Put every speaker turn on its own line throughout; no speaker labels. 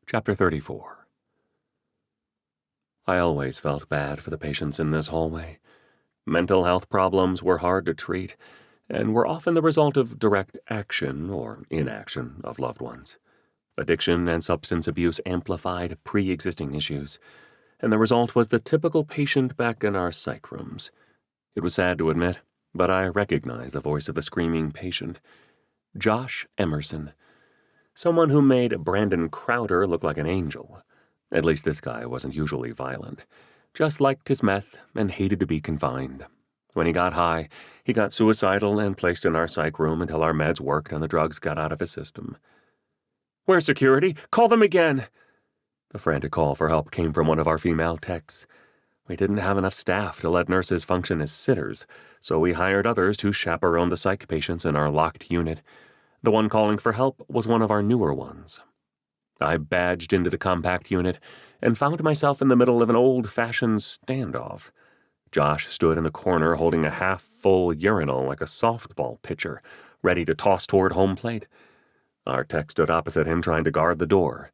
Chapter 34. I always felt bad for the patients in this hallway. Mental health problems were hard to treat, and were often the result of direct action or inaction of loved ones. Addiction and substance abuse amplified pre-existing issues, and the result was the typical patient back in our psych rooms. It was sad to admit, but I recognized the voice of the screaming patient. Josh Emerson. Someone who made Brandon Crowder look like an angel. At least this guy wasn't usually violent. Just liked his meth and hated to be confined. When he got high, he got suicidal and placed in our psych room until our meds worked and the drugs got out of his system. "Where's security? Call them again!" The frantic call for help came from one of our female techs. We didn't have enough staff to let nurses function as sitters, so we hired others to chaperone the psych patients in our locked unit. The one calling for help was one of our newer ones. I badged into the compact unit and found myself in the middle of an old-fashioned standoff. Josh stood in the corner holding a half-full urinal like a softball pitcher, ready to toss toward home plate. Our tech stood opposite him trying to guard the door.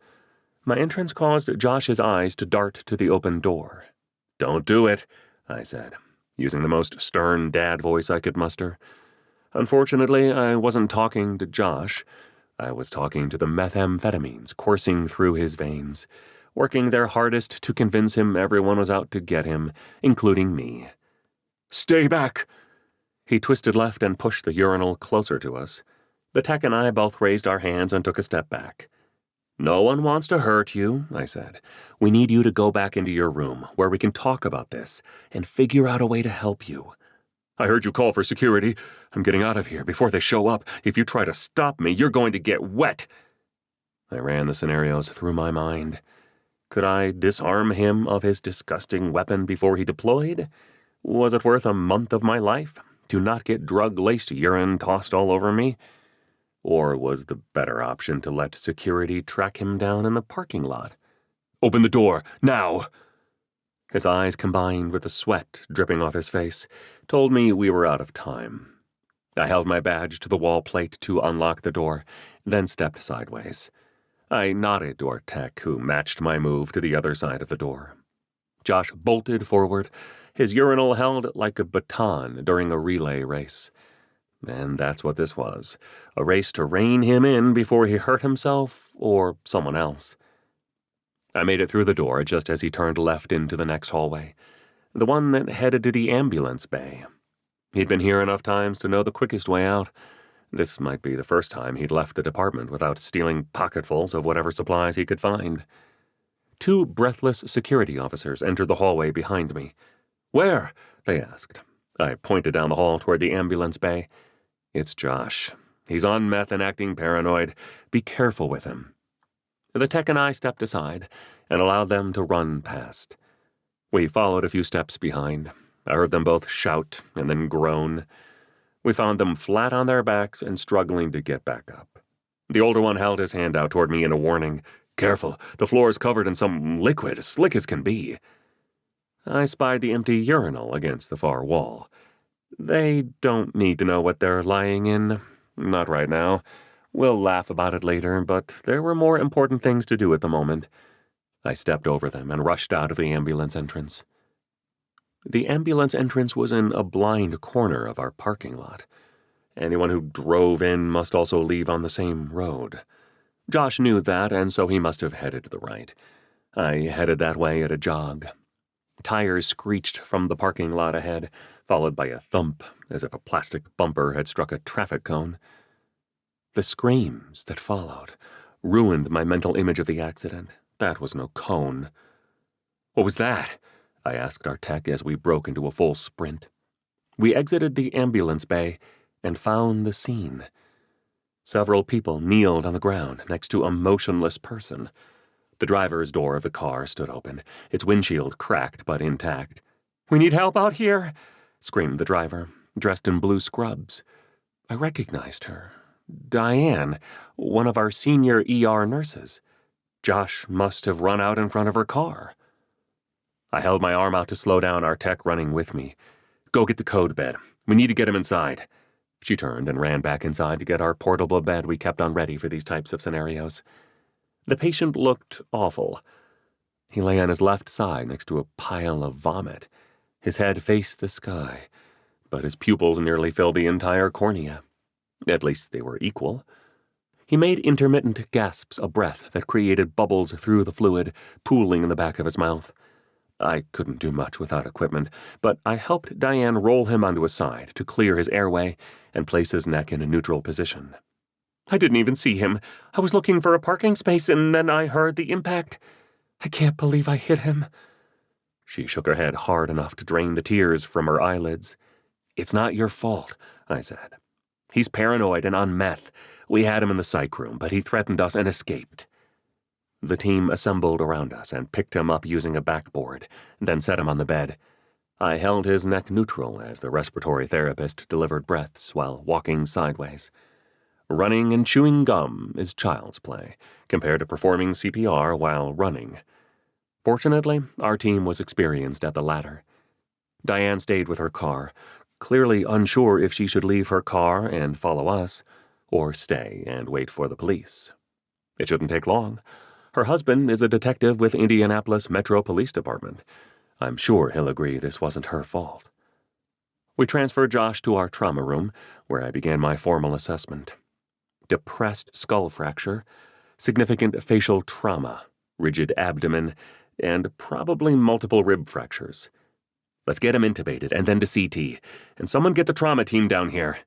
My entrance caused Josh's eyes to dart to the open door. "Don't do it," I said, using the most stern dad voice I could muster. Unfortunately, I wasn't talking to Josh. I was talking to the methamphetamines coursing through his veins, working their hardest to convince him everyone was out to get him, including me. "Stay back!" He twisted left and pushed the urinal closer to us. The tech and I both raised our hands and took a step back. "No one wants to hurt you," I said. "We need you to go back into your room, where we can talk about this and figure out a way to help you." "I heard you call for security. I'm getting out of here before they show up. If you try to stop me, you're going to get wet." I ran the scenarios through my mind. Could I disarm him of his disgusting weapon before he deployed? Was it worth a month of my life to not get drug-laced urine tossed all over me? Or was the better option to let security track him down in the parking lot? "Open the door, now!" His eyes, combined with the sweat dripping off his face, told me we were out of time. I held my badge to the wall plate to unlock the door, then stepped sideways. I nodded to our tech, who matched my move to the other side of the door. Josh bolted forward, his urinal held like a baton during a relay race. And that's what this was, a race to rein him in before he hurt himself or someone else. I made it through the door just as he turned left into the next hallway, the one that headed to the ambulance bay. He'd been here enough times to know the quickest way out. This might be the first time he'd left the department without stealing pocketfuls of whatever supplies he could find. Two breathless security officers entered the hallway behind me. "Where?" they asked. I pointed down the hall toward the ambulance bay. "It's Josh. He's on meth and acting paranoid. Be careful with him." The tech and I stepped aside and allowed them to run past. We followed a few steps behind. I heard them both shout and then groan. We found them flat on their backs and struggling to get back up. The older one held his hand out toward me in a warning. "Careful, the floor is covered in some liquid, as slick as can be." I spied the empty urinal against the far wall. They don't need to know what they're lying in. Not right now. We'll laugh about it later, but there were more important things to do at the moment. I stepped over them and rushed out of the ambulance entrance. The ambulance entrance was in a blind corner of our parking lot. Anyone who drove in must also leave on the same road. Josh knew that, and so he must have headed to the right. I headed that way at a jog. Tires screeched from the parking lot ahead, followed by a thump, as if a plastic bumper had struck a traffic cone. The screams that followed ruined my mental image of the accident. That was no cone. "What was that?" I asked our tech as we broke into a full sprint. We exited the ambulance bay and found the scene. Several people kneeled on the ground next to a motionless person. The driver's door of the car stood open, its windshield cracked but intact. "We need help out here!" screamed the driver, dressed in blue scrubs. I recognized her. Diane, one of our senior ER nurses. Josh must have run out in front of her car. I held my arm out to slow down our tech running with me. "Go get the code bed. We need to get him inside." She turned and ran back inside to get our portable bed we kept on ready for these types of scenarios. The patient looked awful. He lay on his left side next to a pile of vomit. His head faced the sky, but his pupils nearly filled the entire cornea. At least they were equal. He made intermittent gasps of breath that created bubbles through the fluid, pooling in the back of his mouth. I couldn't do much without equipment, but I helped Diane roll him onto his side to clear his airway and place his neck in a neutral position. I didn't even see him. I was looking for a parking space, and then I heard the impact. I can't believe I hit him. She shook her head hard enough to drain the tears from her eyelids. It's not your fault, I said. He's paranoid and on meth. We had him in the psych room, but he threatened us and escaped. The team assembled around us and picked him up using a backboard, then set him on the bed. I held his neck neutral as the respiratory therapist delivered breaths while walking sideways. Running and chewing gum is child's play, compared to performing CPR while running. Fortunately, our team was experienced at the latter. Diane stayed with her car, clearly unsure if she should leave her car and follow us, or stay and wait for the police. It shouldn't take long. Her husband is a detective with Indianapolis Metro Police Department. I'm sure he'll agree this wasn't her fault. We transferred Josh to our trauma room, where I began my formal assessment. Depressed skull fracture, significant facial trauma, rigid abdomen, and probably multiple rib fractures. Let's get him intubated and then to CT, and someone get the trauma team down here.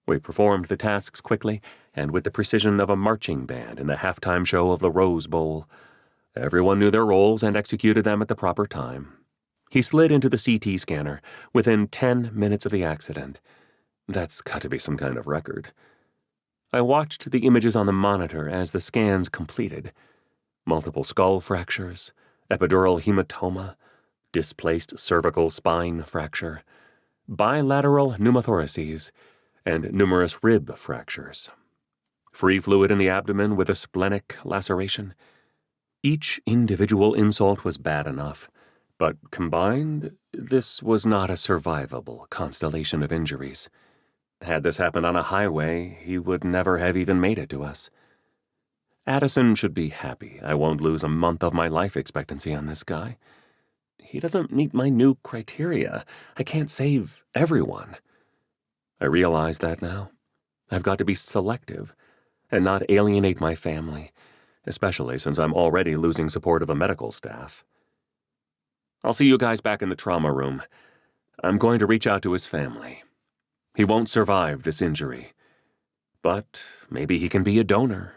We performed the tasks quickly and with the precision of a marching band in the halftime show of the Rose Bowl. Everyone knew their roles and executed them at the proper time. He slid into the CT scanner within 10 minutes of the accident. That's got to be some kind of record. I watched the images on the monitor as the scans completed. Multiple skull fractures, epidural hematoma, displaced cervical spine fracture, bilateral pneumothoraces, and numerous rib fractures. Free fluid in the abdomen with a splenic laceration. Each individual insult was bad enough, but combined, this was not a survivable constellation of injuries. Had this happened on a highway, he would never have even made it to us. Addison should be happy I won't lose a month of my life expectancy on this guy. He doesn't meet my new criteria. I can't save everyone. I realize that now. I've got to be selective and not alienate my family, especially since I'm already losing support of a medical staff. I'll see you guys back in the trauma room. I'm going to reach out to his family. He won't survive this injury, but maybe he can be a donor.